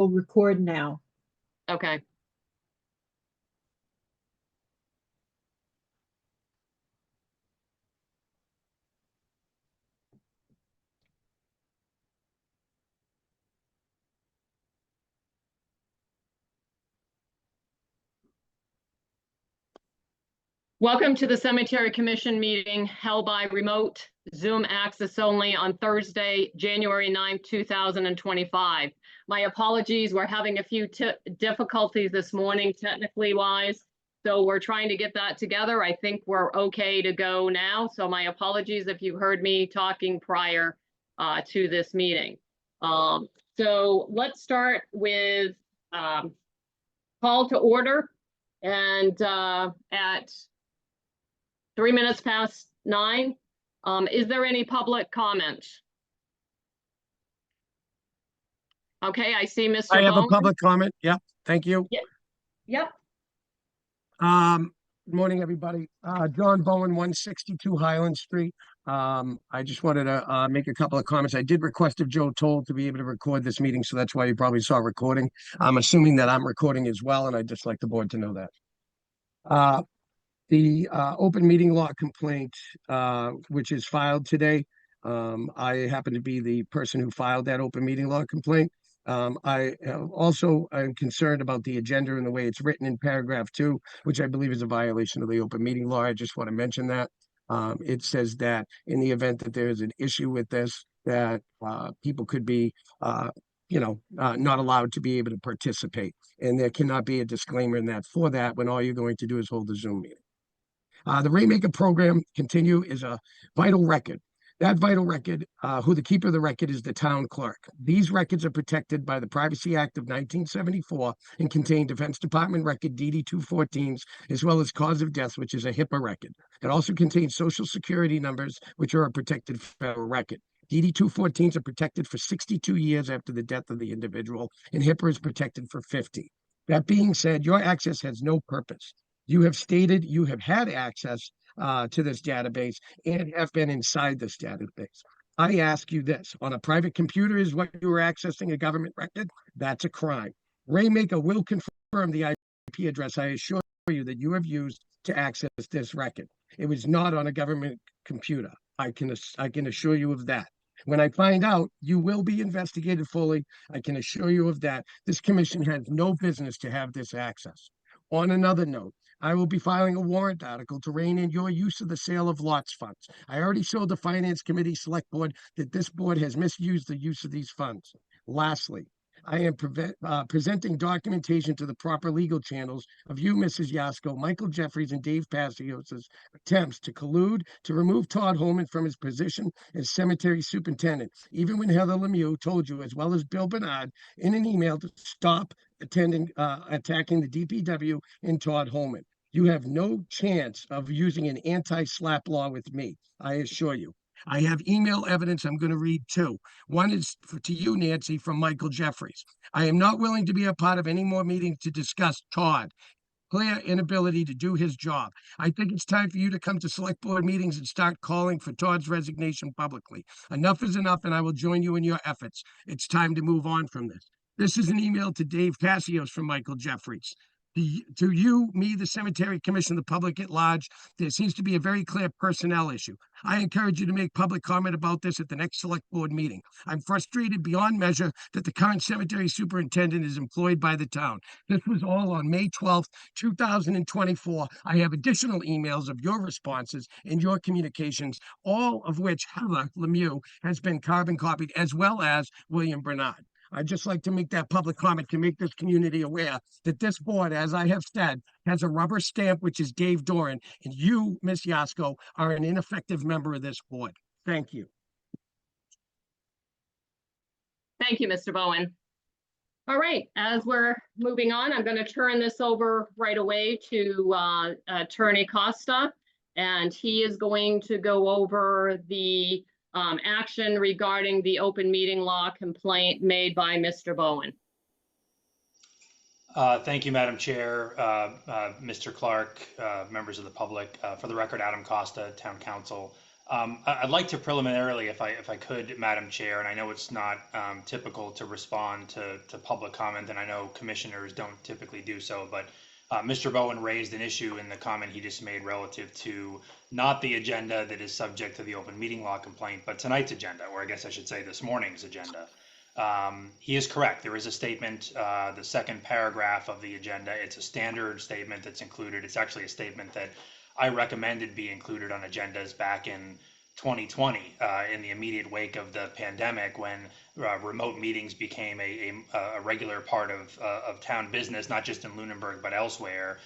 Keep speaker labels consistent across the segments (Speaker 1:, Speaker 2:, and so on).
Speaker 1: We'll record now.
Speaker 2: Okay. Welcome to the Cemetery Commission meeting held by remote Zoom access only on Thursday, January 9th, 2025. My apologies, we're having a few difficulties this morning technically wise, so we're trying to get that together. I think we're okay to go now, so my apologies if you heard me talking prior to this meeting. So let's start with call to order, and at 3 minutes past 9. Is there any public comment? Okay, I see Mr.
Speaker 3: I have a
Speaker 2: Bowen.
Speaker 3: public comment. Yep. Thank you.
Speaker 2: Yep.
Speaker 3: Good morning, everybody. John Bowen, 162 Highland Street. I just wanted to make a couple of comments. I did request of Joe Toll to be able to record this meeting, so that's why you probably saw recording. I'm assuming that I'm recording as well, and I'd just like the board to know that. The open meeting law complaint, which is filed today, I happen to be the person who filed that open meeting law complaint. I also am concerned about the agenda and the way it's written in paragraph 2, which I believe is a violation of the open meeting law. I just want to mention that. It says that in the event that there is an issue with this, that people could be not allowed to be able to participate. And there cannot be a disclaimer in that for that when all you're going to do is hold a Zoom meeting. The Rainmaker program continue is a vital record. That vital record, who the keeper of the record is the town clerk. These records are protected by the Privacy Act of 1974 and contain Defense Department record DD-214s, as well as cause of death, which is a HIPAA record. It also contains Social Security numbers, which are a protected federal record. DD-214s are protected for 62 years after the death of the individual, and HIPAA is protected for 50. That being said, your access has no purpose. You have stated you have had access to this database and have been inside this database. I ask you this, on a private computer is what you were accessing a government record? That's a crime. Rainmaker will confirm the IP address I assure you that you have used to access this record. It was not on a government computer. I can assure you of that. When I find out, you will be investigated fully. I can assure you of that. This commission has no business to have this access. On another note, I will be filing a warrant article to rein in your use of the sale of lots funds. I already showed the Finance Committee Select Board that this board has misused the use of these funds. Lastly, I am presenting documentation to the proper legal channels of you, Mrs. Yasko, Michael Jeffries, and Dave Passios' attempts to collude to remove Todd Holman from his position as cemetery superintendent, even when Heather Lemieux told you, as well as Bill Bernard, in an email to stop attacking the DPW and Todd Holman. You have no chance of using an anti-SLAPP law with me, I assure you. I have email evidence I'm going to read too. One is to you, Nancy, from Michael Jeffries. I am not willing to be a part of any more meetings to discuss Todd. Clear inability to do his job. I think it's time for you to come to select board meetings and start calling for Todd's resignation publicly. Enough is enough, and I will join you in your efforts. It's time to move on from this. This is an email to Dave Passios from Michael Jeffries. To you, me, the Cemetery Commission, the public at large, there seems to be a very clear personnel issue. I encourage you to make public comment about this at the next select board meeting. I'm frustrated beyond measure that the current cemetery superintendent is employed by the town. This was all on May 12th, 2024. I have additional emails of your responses and your communications, all of which Heather Lemieux has been carbon copied, as well as William Bernard. I'd just like to make that public comment to make this community aware that this board, as I have said, has a rubber stamp, which is Dave Doran, and you, Ms. Yasko, are an ineffective member of this board. Thank you.
Speaker 2: Thank you, Mr. Bowen. All right, as we're moving on, I'm going to turn this over right away to Attorney Costa, and he is going to go over the action regarding the open meeting law complaint made by Mr. Bowen.
Speaker 4: Thank you, Madam Chair, Mr. Clark, members of the public. For the record, Adam Costa, Town Council.
Speaker 1: I'd like to preliminarily, if I could, Madam Chair, and I know it's not typical to respond to public comment, and I know commissioners don't typically do so, but Mr. Bowen raised an issue in the comment he just made relative to not the agenda that is subject to the open meeting law complaint, but tonight's agenda, or I guess I should say this morning's agenda. He is correct. There is a statement, the second paragraph of the agenda. It's a standard statement that's included. It's actually a statement that I recommended be included on agendas back in 2020, in the immediate wake of the pandemic, when remote meetings became a regular part of town business, not just in Lunenburg but elsewhere,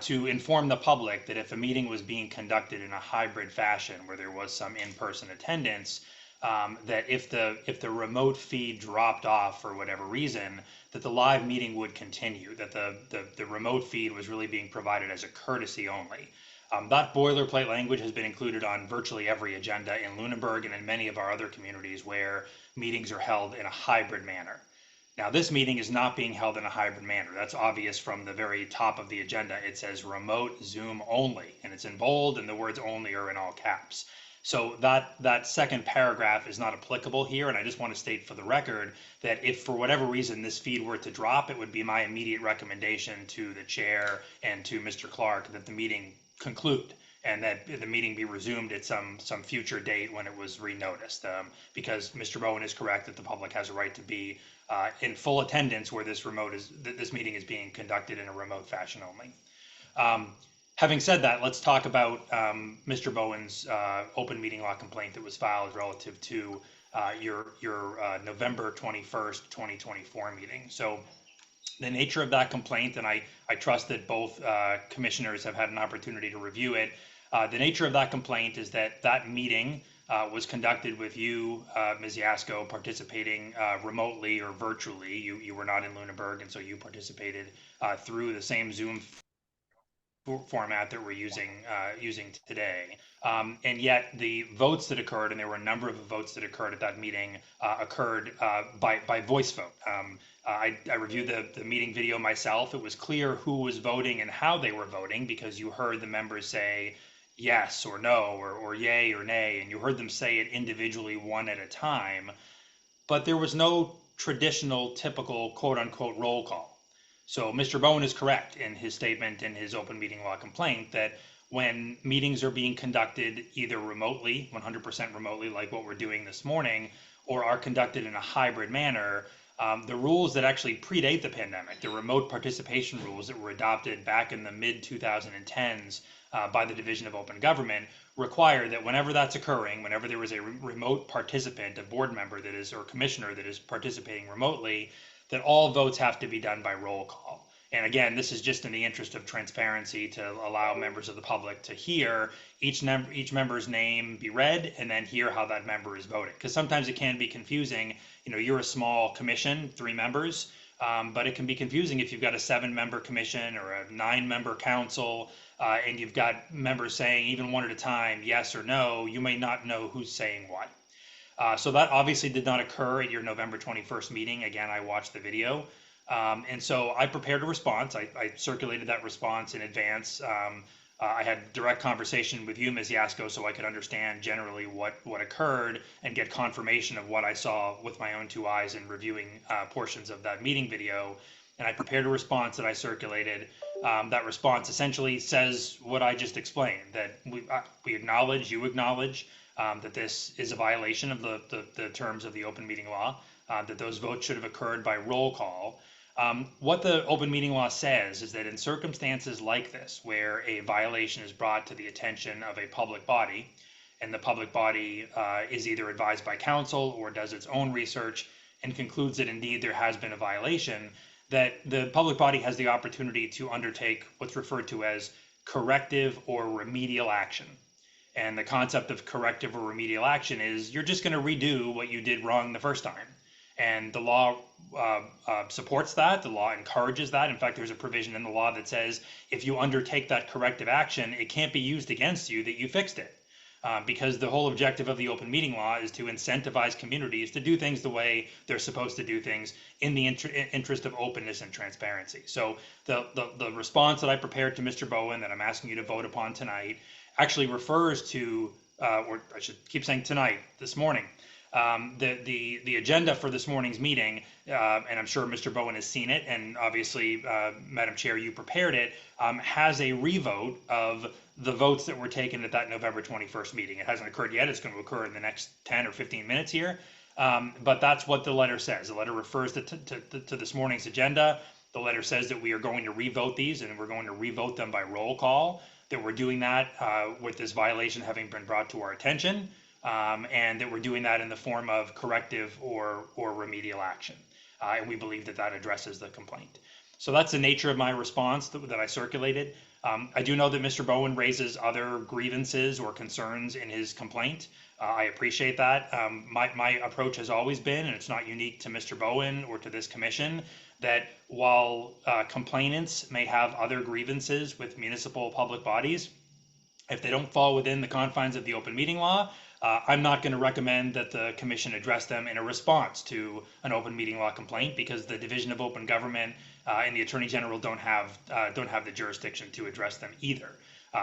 Speaker 1: to inform the public that if a meeting was being conducted in a hybrid fashion where there was some in-person attendance, that if the remote feed dropped off for whatever reason, that the live meeting would continue, that the remote feed was really being provided as a courtesy only. That boilerplate language has been included on virtually every agenda in Lunenburg and in many of our other communities where meetings are held in a hybrid manner. Now, this meeting is not being held in a hybrid manner. That's obvious from the very top of the agenda. It says remote Zoom only, and it's in bold, and the words only are in all caps. So that second paragraph is not applicable here, and I just want to state for the record that if for whatever reason this feed were to drop, it would be my immediate recommendation to the chair and to Mr. Clark that the meeting conclude and that the meeting be resumed at some future date when it was renoticed, because Mr. Bowen is correct that the public has a right to be in full attendance where this meeting is being conducted in a remote fashion only. Having said that, let's talk about Mr. Bowen's open meeting law complaint that was filed relative to your November 21st, 2024 meeting. So the nature of that complaint, and I trust that both commissioners have had an opportunity to review it. The nature of that complaint is that meeting was conducted with you, Ms. Yasko, participating remotely or virtually. You were not in Lunenburg, and so you participated through the same Zoom format that we're using today, and yet the votes that occurred, and there were a number of votes that occurred at that meeting, occurred by voice vote. I reviewed the meeting video myself. It was clear who was voting and how they were voting because you heard the members say yes or no or yay or nay, and you heard them say it individually one at a time, but there was no traditional typical quote unquote roll call. So Mr. Bowen is correct in his statement in his open meeting law complaint that when meetings are being conducted either remotely, 100% remotely, like what we're doing this morning, or are conducted in a hybrid manner, the rules that actually predate the pandemic, the remote participation rules that were adopted back in the mid-2010s by the Division of Open Government, require that whenever that's occurring, whenever there is a remote participant, a board member that is, or commissioner that is participating remotely, that all votes have to be done by roll call. And again, this is just in the interest of transparency to allow members of the public to hear each member's name be read and then hear how that member is voting. Because sometimes it can be confusing. You know, you're a small commission, 3 members, but it can be confusing if you've got a 7-member commission or a 9-member council, and you've got members saying even one at a time, yes or no, you may not know who's saying what. So that obviously did not occur at your November 21st meeting. Again, I watched the video. And so I prepared a response. I circulated that response in advance. I had direct conversation with you, Ms. Yasko, so I could understand generally what occurred and get confirmation of what I saw with my own 2 eyes in reviewing portions of that meeting video. And I prepared a response that I circulated. That response essentially says what I just explained, that we acknowledge, you acknowledge, that this is a violation of the terms of the open meeting law, that those votes should have occurred by roll call. What the open meeting law says is that in circumstances like this, where a violation is brought to the attention of a public body, and the public body is either advised by counsel or does its own research and concludes that indeed there has been a violation, that the public body has the opportunity to undertake what's referred to as corrective or remedial action. And the concept of corrective or remedial action is you're just going to redo what you did wrong the first time. And the law supports that. The law encourages that. In fact, there's a provision in the law that says if you undertake that corrective action, it can't be used against you that you fixed it. Because the whole objective of the open meeting law is to incentivize communities to do things the way they're supposed to do things in the interest of openness and transparency. So the response that I prepared to Mr. Bowen that I'm asking you to vote upon tonight actually refers to or I should keep saying tonight, this morning. The agenda for this morning's meeting, and I'm sure Mr. Bowen has seen it, and obviously, Madam Chair, you prepared it, has a revote of the votes that were taken at that November 21st meeting. It hasn't occurred yet. It's going to occur in the next 10 or 15 minutes here. But that's what the letter says. The letter refers to this morning's agenda. The letter says that we are going to revote these, and we're going to revote them by roll call, that we're doing that with this violation having been brought to our attention, and that we're doing that in the form of corrective or remedial action. And we believe that that addresses the complaint. So that's the nature of my response that I circulated. I do know that Mr. Bowen raises other grievances or concerns in his complaint. I appreciate that. My approach has always been, and it's not unique to Mr. Bowen or to this commission, that while complainants may have other grievances with municipal public bodies, if they don't fall within the confines of the open meeting law, I'm not going to recommend that the commission address them in a response to an open meeting law complaint, because the Division of Open Government and the Attorney General don't have the jurisdiction to address them either.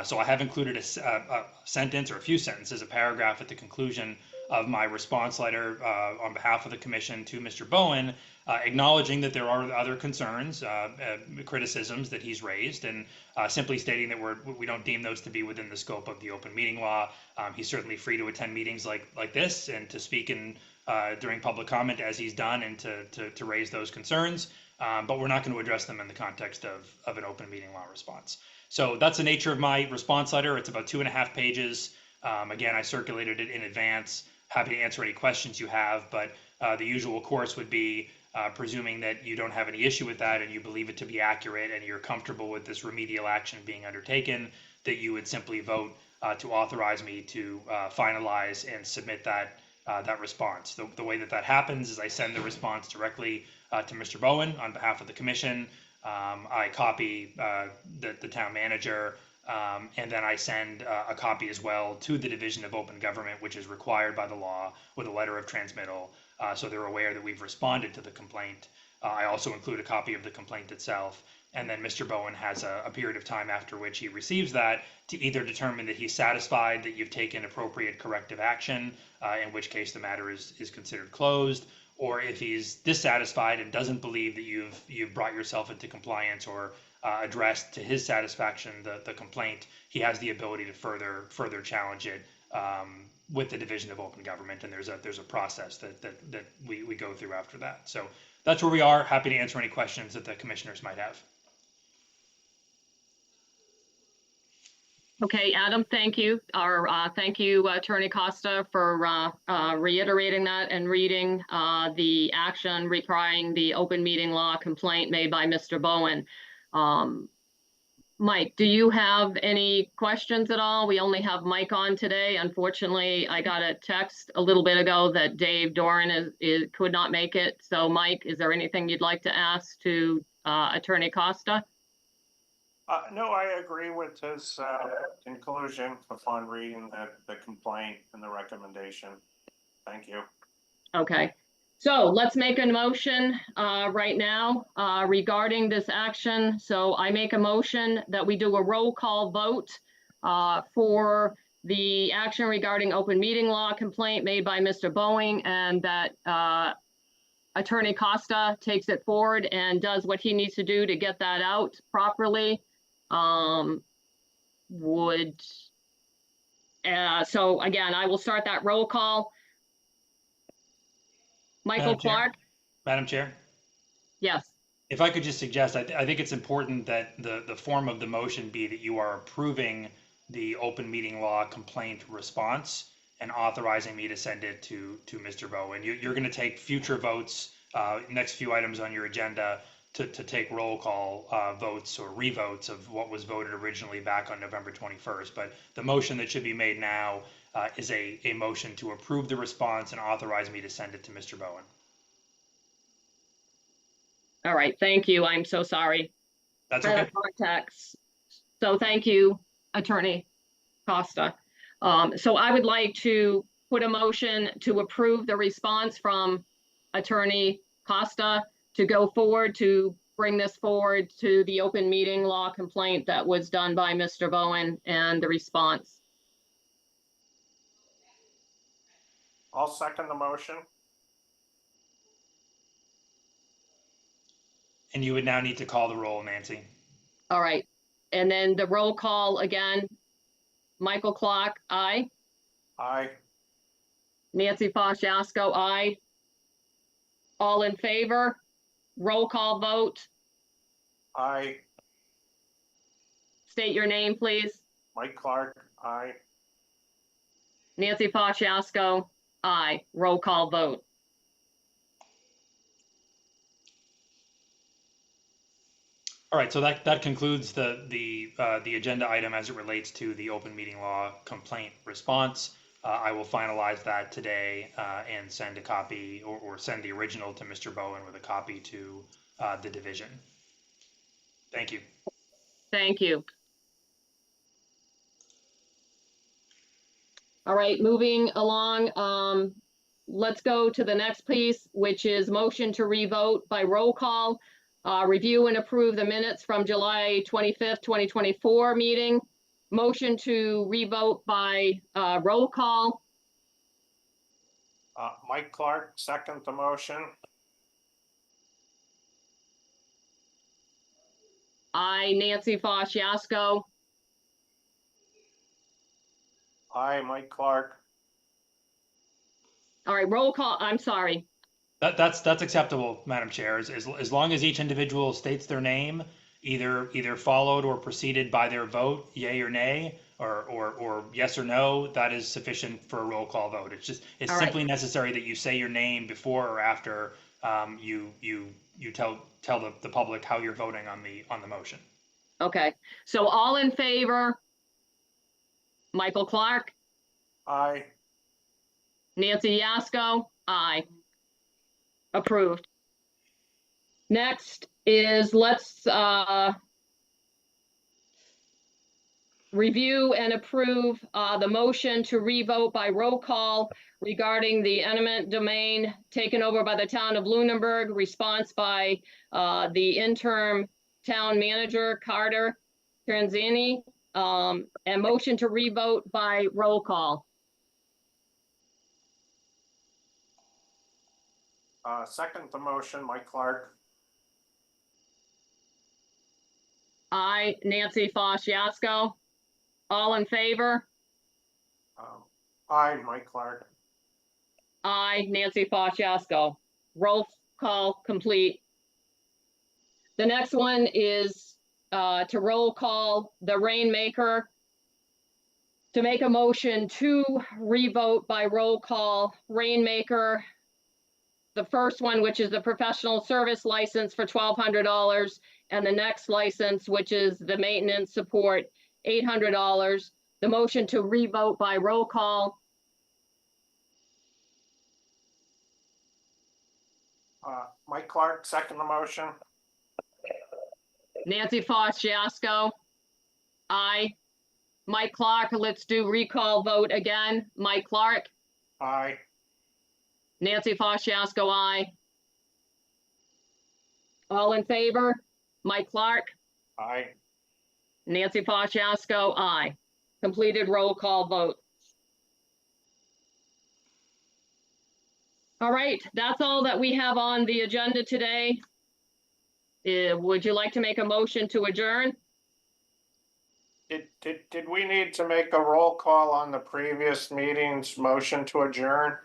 Speaker 1: So I have included a sentence or a few sentences, a paragraph at the conclusion of my response letter on behalf of the commission to Mr. Bowen, acknowledging that there are other concerns, criticisms that he's raised, and simply stating that we don't deem those to be within the scope of the open meeting law. He's certainly free to attend meetings like this and to speak during public comment as he's done, and to raise those concerns. But we're not going to address them in the context of an open meeting law response. So that's the nature of my response letter. It's about 2.5 pages. Again, I circulated it in advance. Happy to answer any questions you have, but the usual course would be, presuming that you don't have any issue with that and you believe it to be accurate and you're comfortable with this remedial action being undertaken, that you would simply vote to authorize me to finalize and submit that response. The way that happens is I send the response directly to Mr. Bowen on behalf of the commission. I copy the town manager, and then I send a copy as well to the Division of Open Government, which is required by the law, with a letter of transmittal, so they're aware that we've responded to the complaint. I also include a copy of the complaint itself, and then Mr. Bowen has a period of time after which he receives that to either determine that he's satisfied that you've taken appropriate corrective action, in which case the matter is considered closed, or if he's dissatisfied and doesn't believe that you've brought yourself into compliance or addressed to his satisfaction the complaint, he has the ability to further challenge it with the Division of Open Government, and there's a process that we go through after that. So that's where we are. Happy to answer any questions that the commissioners might have.
Speaker 2: Okay, Adam, thank you. Thank you, Attorney Costa, for reiterating that and reading the action requiring the open meeting law complaint made by Mr. Bowen. Mike, do you have any questions at all? We only have Mike on today. Unfortunately, I got a text a little bit ago that Dave Doran could not make it. So Mike, is there anything you'd like to ask to Attorney Costa?
Speaker 4: No, I agree with his conclusion upon reading the complaint and the recommendation. Thank you.
Speaker 2: Okay, so let's make a motion right now regarding this action. So I make a motion that we do a roll call vote for the action regarding open meeting law complaint made by Mr. Bowen, and that Attorney Costa takes it forward and does what he needs to do to get that out properly. So again, I will start that roll call. Michael Clark?
Speaker 1: Madam Chair?
Speaker 2: Yes.
Speaker 1: If I could just suggest, I think it's important that the form of the motion be that you are approving the open meeting law complaint response and authorizing me to send it to Mr. Bowen. You're going to take future votes, next few items on your agenda, to take roll call votes or revotes of what was voted originally back on November 21st. But the motion that should be made now is a motion to approve the response and authorize me to send it to Mr. Bowen.
Speaker 2: All right, thank you. I'm so sorry.
Speaker 1: That's okay.
Speaker 2: Context. So thank you, Attorney Costa. So I would like to put a motion to approve the response from Attorney Costa to go forward, to bring this forward to the open meeting law complaint that was done by Mr. Bowen and the response.
Speaker 4: I'll second the motion.
Speaker 1: And you would now need to call the roll, Nancy.
Speaker 2: All right. And then the roll call again. Michael Clark, aye.
Speaker 4: Aye.
Speaker 2: Nancy Fasciasco, aye. All in favor? Roll call vote.
Speaker 4: Aye.
Speaker 2: State your name, please.
Speaker 4: Mike Clark, aye.
Speaker 2: Nancy Fasciasco, aye. Roll call vote.
Speaker 1: All right, so that concludes the agenda item as it relates to the open meeting law complaint response. I will finalize that today and send a copy or send the original to Mr. Bowen with a copy to the division. Thank you.
Speaker 2: Thank you. All right, moving along, let's go to the next piece, which is motion to revote by roll call. Review and approve the minutes from July 25th, 2024 meeting. Motion to revote by roll call.
Speaker 4: Mike Clark, second the motion.
Speaker 2: Aye, Nancy Fasciasco.
Speaker 4: Aye, Mike Clark.
Speaker 2: All right, roll call. I'm sorry.
Speaker 1: That's acceptable, Madam Chair, as long as each individual states their name, either followed or preceded by their vote, yay or nay, or yes or no, that is sufficient for a roll call vote. It's
Speaker 2: All right.
Speaker 1: simply necessary that you say your name before or after you tell the public how you're voting on the motion.
Speaker 2: Okay, so all in favor? Michael Clark,
Speaker 4: Aye.
Speaker 2: Nancy Yasko, aye. Approved. Next is let's review and approve the motion to revote by roll call regarding the eminent domain taken over by the town of Lunenburg, response by the interim town manager, Carter Tranzini, and motion to revote by roll call.
Speaker 4: Second the motion, Mike Clark.
Speaker 2: Aye, Nancy Fasciasco. All in favor?
Speaker 4: Aye, Mike Clark.
Speaker 2: Aye, Nancy Fasciasco. Roll call complete. The next one is to roll call the Rainmaker. To make a motion to revote by roll call Rainmaker. The first one, which is the professional service license for $1,200, and the next license, which is the maintenance support, $800. The motion to revote by roll call.
Speaker 4: Mike Clark, second the motion.
Speaker 2: Nancy Fasciasco. Aye. Mike Clark, let's do recall vote again. Mike Clark.
Speaker 4: Aye.
Speaker 2: Nancy Fasciasco, aye. All in favor? Mike Clark,
Speaker 4: Aye.
Speaker 2: Nancy Fasciasco, aye. Completed roll call vote. All right, that's all that we have on the agenda today. Would you like to make a motion to adjourn?
Speaker 4: Did we need to make a roll call on the previous meeting's motion to adjourn?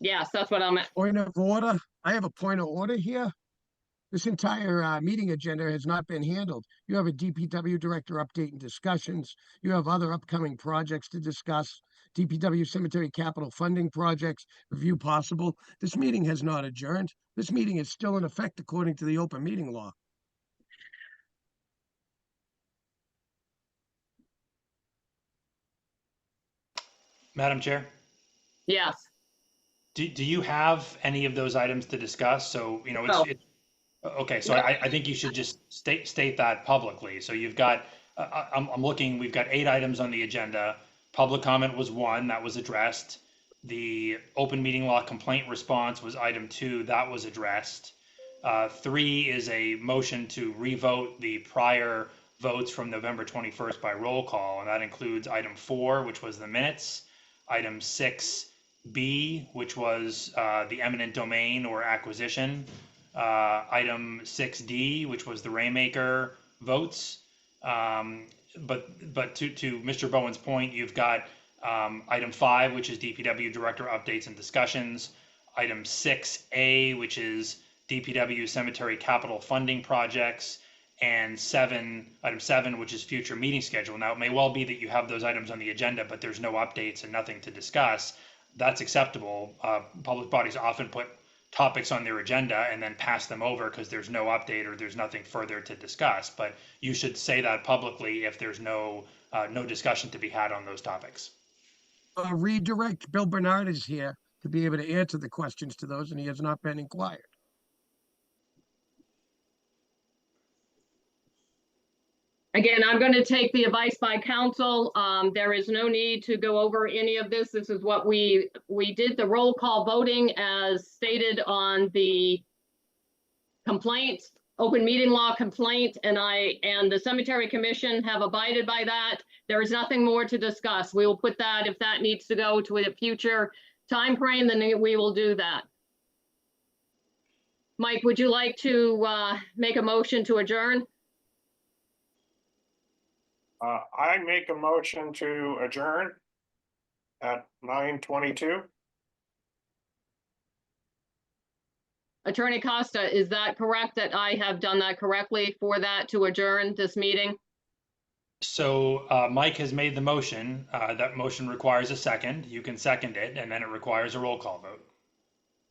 Speaker 2: Yes, that's what I'm at.
Speaker 3: Point of order. I have a point of order here. This entire meeting agenda has not been handled. You have a DPW director update and discussions. You have other upcoming projects to discuss. DPW cemetery capital funding projects, review possible. This meeting has not adjourned. This meeting is still in effect according to the open meeting law.
Speaker 1: Madam Chair,
Speaker 2: Yes.
Speaker 1: do you have any of those items to discuss? So,
Speaker 2: No.
Speaker 1: okay, so I think you should just state that publicly. So you've got, I'm looking, we've got 8 items on the agenda. Public comment was 1, that was addressed. The open meeting law complaint response was item 2, that was addressed. 3 is a motion to revote the prior votes from November 21st by roll call, and that includes item 4, which was the minutes. item 6B, which was the eminent domain or acquisition, item 6D, which was the Rainmaker votes. But to Mr. Bowen's point, you've got item 5, which is DPW director updates and discussions, item 6A, which is DPW cemetery capital funding projects, and item 7, which is future meeting schedule. Now, it may well be that you have those items on the agenda, but there's no updates and nothing to discuss. That's acceptable. Public bodies often put topics on their agenda and then pass them over because there's no update or there's nothing further to discuss. But you should say that publicly if there's no discussion to be had on those topics.
Speaker 3: Redirect, Bill Bernard is here to be able to answer the questions to those, and he has not been inquired.
Speaker 2: Again, I'm going to take the advice by council. There is no need to go over any of this. This is what we did the roll call voting as stated on the complaint, open meeting law complaint, and the cemetery commission have abided by that. There is nothing more to discuss. We will put that, if that needs to go to a future time frame, then we will do that. Mike, would you like to make a motion to adjourn?
Speaker 4: I make a motion to adjourn at 9:22.
Speaker 2: Attorney Costa, is that correct that I have done that correctly for that to adjourn this meeting?
Speaker 1: So Mike has made the motion. That motion requires a second. You can second it, and then it requires a roll call vote.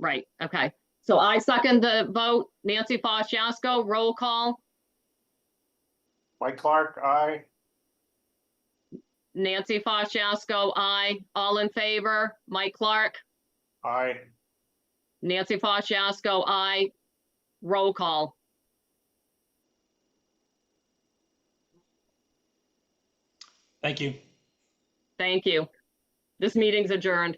Speaker 2: Right, okay. So I second the vote. Nancy Foss Jasko, roll call.
Speaker 4: Mike Clark, aye.
Speaker 2: Nancy Foss Jasko, aye. All in favor? Mike Clark,
Speaker 4: Aye.
Speaker 2: Nancy Foss Jasko, aye. Roll call.
Speaker 1: Thank you.
Speaker 2: Thank you. This meeting's adjourned.